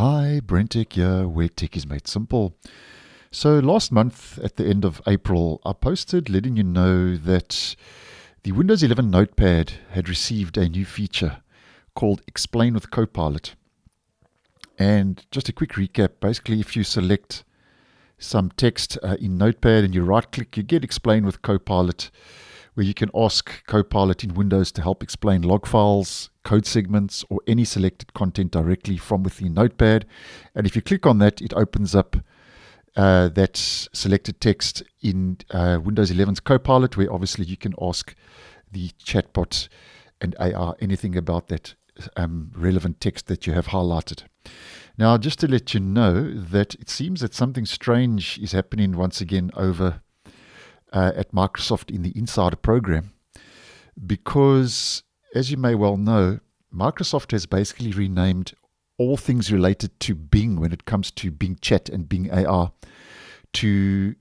Hi, BrenTech here, where tech is made simple. So last month, at the end of April, I posted letting you know that the Windows 11 Notepad had received a new feature called Explain with Copilot. And just a quick recap, basically if you select some text in Notepad and you right-click, you get Explain with Copilot, where you can ask Copilot in Windows to help explain log files, code segments, or any selected content directly from within Notepad. And if you click on that, it opens up that selected text in Windows 11's Copilot, where obviously you can ask the chatbot and AI anything about that relevant text that you have highlighted. Now, just to let you know that it seems that something strange is happening once again over at Microsoft in the Insider program, because as you may well know, Microsoft has basically renamed all things related to Bing when it comes to Bing Chat and Bing AI to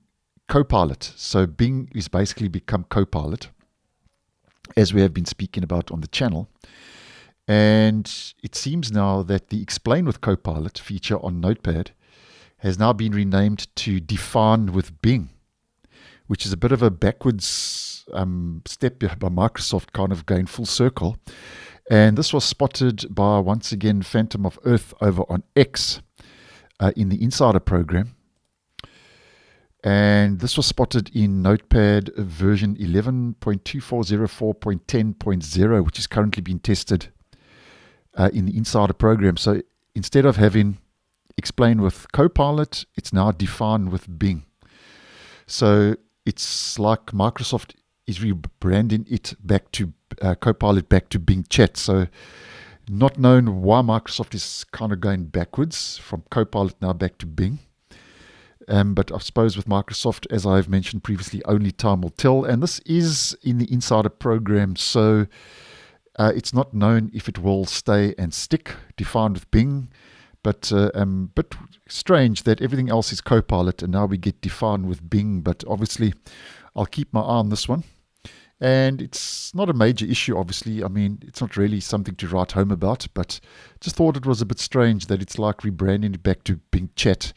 Copilot. So Bing is basically become Copilot, as we have been speaking about on the channel. And it seems now that the Explain with Copilot feature on Notepad has now been renamed to Define with Bing, which is a bit of a backwards step by Microsoft, kind of going full circle. And this was spotted by, once again, Phantom of Earth over on X in the Insider program. And this was spotted in Notepad version 11.2404.10.0, which is currently being tested in the Insider program. So instead of having Explain with Copilot, it's now Define with Bing. So it's like Microsoft is rebranding it back to Copilot back to Bing Chat. So not known why Microsoft is kind of going backwards from Copilot now back to Bing. But I suppose with Microsoft, as I've mentioned previously, only time will tell. And this is in the Insider program, so it's not known if it will stay and stick, defined with Bing. But strange that everything else is Copilot and now we get defined with Bing. But obviously, I'll keep my eye on this one. And it's not a major issue, obviously. I mean, it's not really something to write home about, but just thought it was a bit strange that it's like rebranding it back to Bing Chat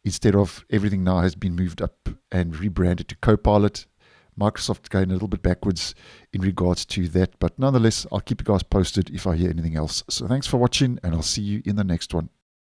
instead of everything now has been moved up and rebranded to Copilot. Microsoft going a little bit backwards in regards to that. But nonetheless, I'll keep you guys posted if I hear anything else. So thanks for watching, and I'll see you in the next one.